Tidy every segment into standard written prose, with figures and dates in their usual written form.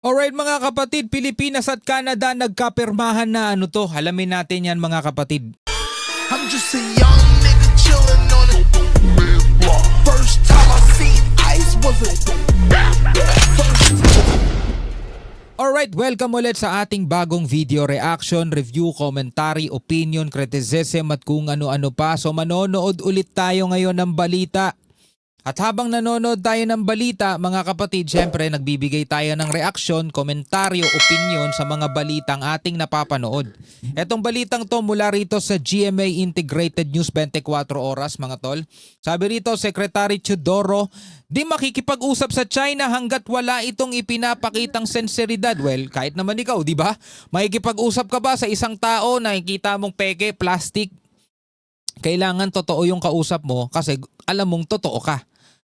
Alright mga kapatid, Pilipinas at Canada nagkapirmahan na alamin natin yan mga kapatid. I'm just a young nigga chillin' on a block. First time I seen ice was a Alright, welcome ulit sa ating bagong video reaction, review, commentary, opinion, criticism at kung ano-ano pa. So manonood ulit tayo ngayon ng balita. At habang nanonood tayo ng balita, mga kapatid, syempre nagbibigay tayo ng reaksyon, komentaryo, opinion sa mga balitang ating napapanood. Etong balitang to mula rito sa GMA Integrated News 24 Oras, mga tol. Sabi rito, Secretary Teodoro, di makikipag-usap sa China hanggat wala itong ipinapakitang senseridad. Well, kahit naman ikaw, di ba? Makikipag-usap ka ba sa isang tao na nakikita mong peke, plastic? Kailangan totoo yung kausap mo kasi alam mong totoo ka.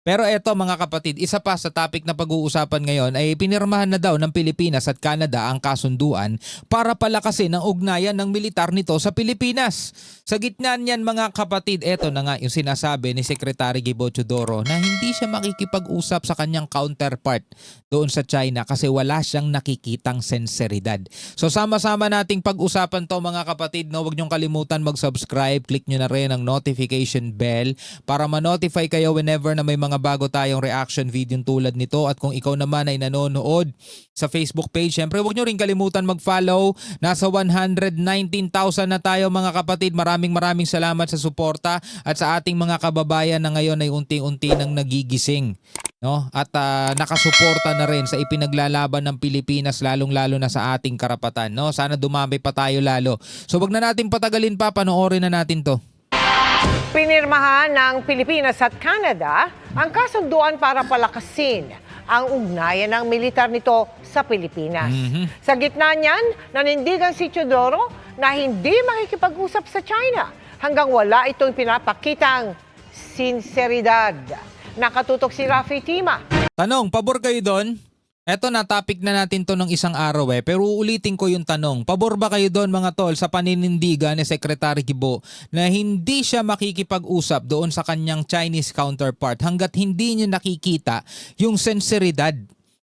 Pero eto mga kapatid, isa pa sa topic na pag-uusapan ngayon ay pinirmahan na daw ng Pilipinas at Canada ang kasunduan para palakasin ang ugnayan ng militar nito sa Pilipinas. Sa gitna niyan mga kapatid, eto na nga yung sinasabi ni Secretary Gibo Teodoro na hindi siya makikipag-usap sa kanyang counterpart doon sa China kasi wala siyang nakikitang senseridad. So sama-sama nating pag-usapan to mga kapatid. No? Huwag niyong kalimutan mag-subscribe, click nyo na rin ang notification bell para ma-notify kayo whenever na may mga bago tayong reaction video tulad nito. At kung ikaw naman ay nanonood sa Facebook page, syempre huwag nyo rin kalimutan mag-follow. Nasa 119,000 na tayo mga kapatid. Maraming salamat sa suporta at sa ating mga kababayan na ngayon ay unti-unti nang nagigising. No? At nakasuporta na rin sa ipinaglalaban ng Pilipinas lalong-lalo na sa ating karapatan. No? Sana dumami pa tayo lalo. So wag na natin patagalin pa, panoorin na natin to. Pinirmahan ng Pilipinas at Canada ang kasunduan para palakasin ang ugnayan ng militar nito sa Pilipinas. Sa gitna niyan, nanindigan si Teodoro na hindi makikipag-usap sa China hanggang wala itong pinapakitang sinseridad. Nakatutok si Rafi Tima. Tanong, pabor kayo doon? Eto na, topic na natin to ng isang araw pero uulitin ko yung tanong. Pabor ba kayo doon mga tol sa paninindigan ni Secretary Gibo na hindi siya makikipag-usap doon sa kanyang Chinese counterpart hanggat hindi niya nakikita yung senseridad?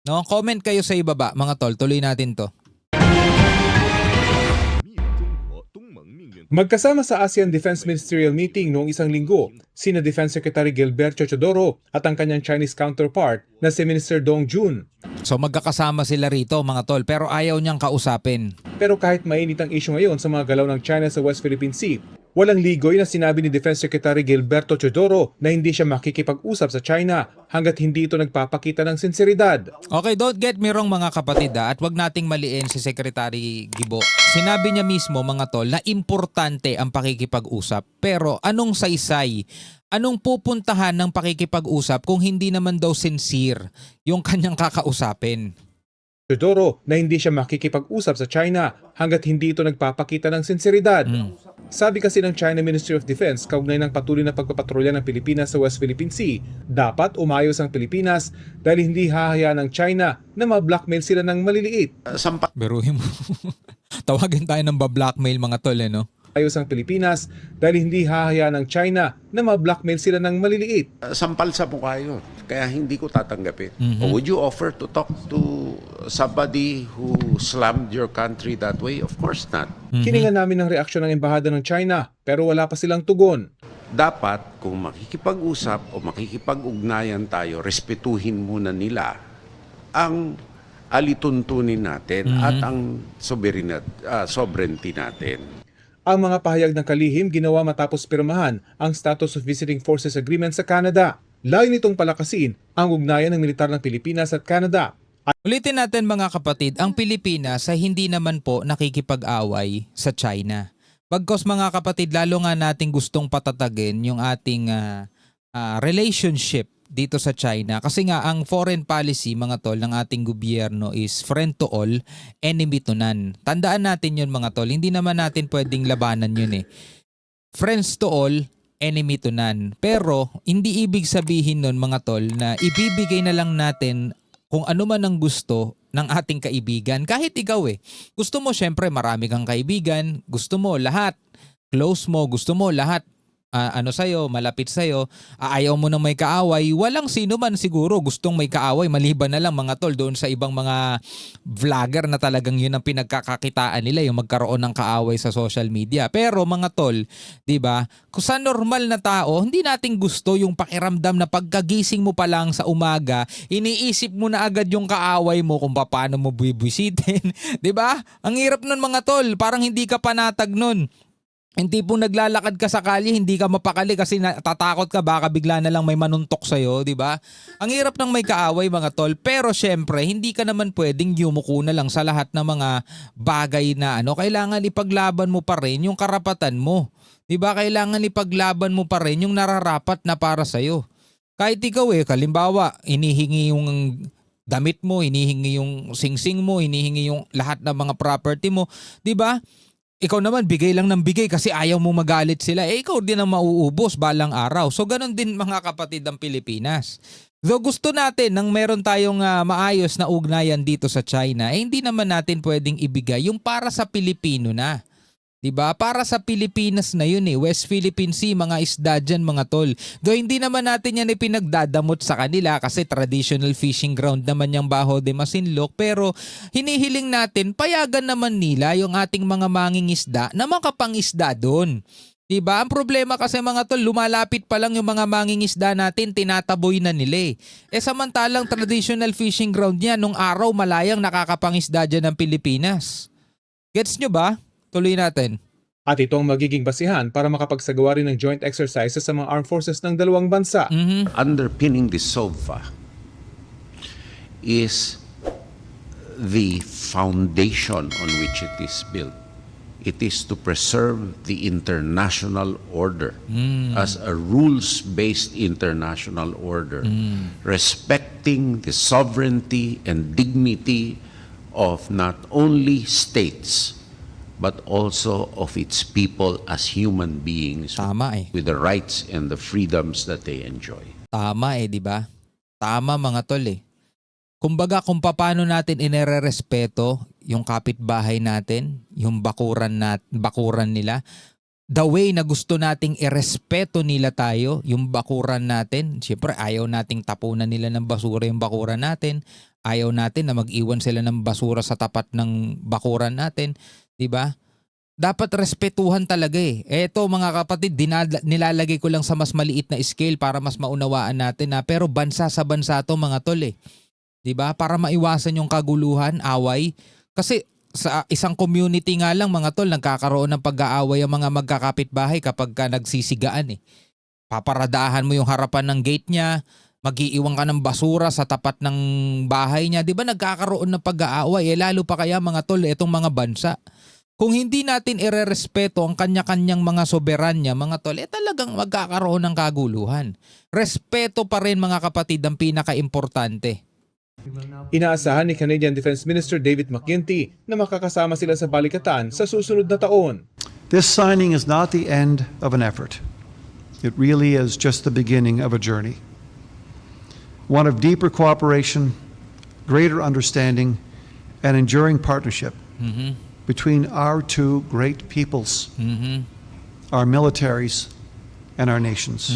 No? Comment kayo sa ibaba mga tol, tuloy natin to. Magkasama sa ASEAN Defense Ministerial Meeting noong isang linggo, sina Defense Secretary Gilberto Teodoro at ang kanyang Chinese counterpart na si Minister Dong Jun. So magkakasama sila rito mga tol pero ayaw niyang kausapin. Pero kahit mainit ang issue ngayon sa mga galaw ng China sa West Philippine Sea, walang ligoy na sinabi ni Defense Secretary Gilberto Teodoro na hindi siya makikipag-usap sa China hanggat hindi ito nagpapakita ng sinseridad. Okay, don't get me wrong mga kapatid at wag nating maliin si Secretary Gibo. Sinabi niya mismo mga tol na importante ang pakikipag-usap. Pero anong saysay? Anong pupuntahan ng pakikipag-usap kung hindi naman daw sincere yung kanyang kakausapin? Teodoro na hindi siya makikipag-usap sa China hanggat hindi ito nagpapakita ng sinseridad. Sabi kasi ng China Ministry of Defense kaugnay ng patuloy na pagpapatrolya ng Pilipinas sa West Philippine Sea, dapat umayos ang Pilipinas dahil hindi hahayaan ng China na ma-blackmail sila ng maliliit. Beruhin mo. Tawagin tayo ng ba-blackmail mga tol no? Ayos ang Pilipinas dahil hindi hahayaan ng China na ma-blackmail sila ng maliliit. Sampal sa mukha yun. Kaya hindi ko tatanggapin. Would you offer to talk to somebody who slammed your country that way? Of course not. Hiningan namin ng reaksyon ng Embahada ng China pero wala pa silang tugon. Dapat kung makikipag-usap o makikipag-ugnayan tayo, respetuhin muna nila ang alituntunin natin at ang sovereignty natin. Ang mga pahayag ng kalihim ginawa matapos pirmahan ang Status of Visiting Forces Agreement sa Canada. Layo nitong palakasin ang ugnayan ng militar ng Pilipinas at Canada. Ulitin natin mga kapatid, ang Pilipinas ay hindi naman po nakikipag-away sa China. Bagkos mga kapatid, lalo nga nating gustong patatagin yung ating relationship dito sa China. Kasi nga ang foreign policy mga tol ng ating gobyerno is friend to all, enemy to none. Tandaan natin yun mga tol, hindi naman natin pwedeng labanan yun Friends to all, enemy to none. Pero hindi ibig sabihin nun mga tol na ibibigay na lang natin kung ano man ang gusto ng ating kaibigan. Kahit ikaw gusto mo syempre marami kang kaibigan, gusto mo lahat, close mo, gusto mo lahat ano sa'yo, malapit sa'yo, ayaw mo nang may kaaway, walang sino man siguro gustong may kaaway, maliban na lang mga tol doon sa ibang mga vlogger na talagang yun ang pinagkakakitaan nila, yung magkaroon ng kaaway sa social media. Pero mga tol, di ba, kung sa normal na tao, hindi natin gusto yung pakiramdam na pagkagising mo pa lang sa umaga, iniisip mo na agad yung kaaway mo kung paano mo bibisitin. Di ba? Ang hirap nun mga tol, parang hindi ka panatag nun. Hindi po naglalakad ka sa kalye, hindi ka mapakali kasi tatakot ka baka bigla na lang may manuntok sa'yo, di ba? Ang hirap ng may kaaway mga tol, pero syempre hindi ka naman pwedeng yumuko na lang sa lahat ng mga bagay na kailangan ipaglaban mo pa rin yung karapatan mo. Di ba? Kailangan ipaglaban mo pa rin yung nararapat na para sa'yo. Kahit ikaw kalimbawa, inihingi yung damit mo, inihingi yung singsing mo, inihingi yung lahat ng mga property mo, di ba? Ikaw naman, bigay lang ng bigay kasi ayaw mo magalit sila. Ikaw din ang mauubos balang araw. So, ganun din mga kapatid ng Pilipinas. Though gusto natin nang meron tayong maayos na ugnayan dito sa China, hindi naman natin pwedeng ibigay yung para sa Pilipino na. Diba? Para sa Pilipinas na yun West Philippine Sea, mga isda dyan mga tol. Though hindi naman natin yan ipinagdadamot sa kanila kasi traditional fishing ground naman yung Baho de Masinloc. Pero hinihiling natin, payagan naman nila yung ating mga mangingisda na makapangisda doon. Diba? Ang problema kasi mga tol, lumalapit pa lang yung mga mangingisda natin, tinataboy na nila samantalang traditional fishing ground niya, nung araw malayang nakakapangisda dyan ng Pilipinas. Gets nyo ba? Tuloy natin. At ito ang magiging basihan para makapagsagawa rin ng joint exercises sa mga armed forces ng dalawang bansa. Underpinning the SOVA is the foundation on which it is built. It is to preserve the international order as a rules-based international order, respecting the sovereignty and dignity of not only states, but also of its people as human beings Tama with the rights and the freedoms that they enjoy. Tama di ba? Tama mga tol Kumbaga kung paano natin inererespeto yung kapitbahay natin, yung bakuran nila, the way na gusto nating irespeto nila tayo, yung bakuran natin, siyempre ayaw nating tapunan nila ng basura yung bakuran natin, ayaw natin na mag-iwan sila ng basura sa tapat ng bakuran natin, di ba? Dapat respetuhan talaga Eto mga kapatid, nilalagay ko lang sa mas maliit na scale para mas maunawaan natin pero bansa sa bansa to mga tol Di ba? Para maiwasan yung kaguluhan, away. Kasi sa isang community nga lang mga tol, nagkakaroon ng pag-aaway ang mga magkakapitbahay kapag ka nagsisigaan Paparadahan mo yung harapan ng gate niya, mag-iiwan ka ng basura sa tapat ng bahay niya. Di ba nagkakaroon ng pag-aaway? Lalo pa kaya mga tol, itong mga bansa. Kung hindi natin irerespeto ang kanya-kanyang mga soberanya, mga tol, talagang magkakaroon ng kaguluhan. Respeto pa rin mga kapatid ang pinaka-importante. Inaasahan ni Canadian Defense Minister David McGuinty na makakasama sila sa balikatan sa susunod na taon. This signing is not the end of an effort. It really is just the beginning of a journey. One of deeper cooperation, greater understanding, and enduring partnership between our two great peoples, our militaries, and our nations.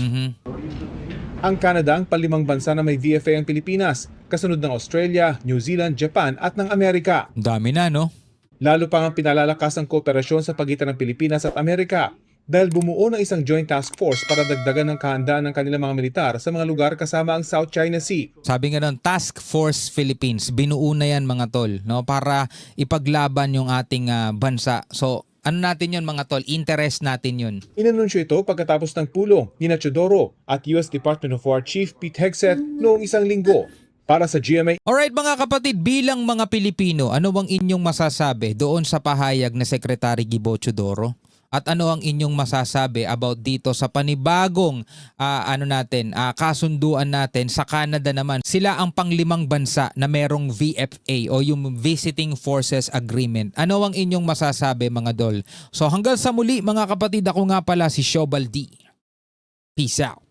Ang Canada ang palimang bansa na may VFA ang Pilipinas, kasunod ng Australia, New Zealand, Japan at ng Amerika. Dami na Lalo pang ang pinalalakas ang kooperasyon sa pagitan ng Pilipinas at Amerika dahil bumuo ng isang joint task force para dagdagan ng kahandaan ng kanilang mga militar sa mga lugar kasama ang South China Sea. Sabi nga Task Force Philippines, binuo na yan mga tol, para ipaglaban yung ating bansa. So, ano natin yun mga tol? Interest natin yun. Inanunsyo ito pagkatapos ng pulong ni Chodoro at US Department of War Chief Pete Hegseth noong isang linggo. Para sa GMA. Alright mga kapatid, bilang mga Pilipino, ano bang inyong masasabi doon sa pahayag na Secretary Gibo Chodoro? At ano ang inyong masasabi about dito sa panibagong kasunduan natin sa Canada naman? Sila ang panglimang bansa na merong VFA o yung Visiting Forces Agreement. Ano ang inyong masasabi mga dol? So hanggang sa muli mga kapatid, ako nga pala si Shobal D. Peace out.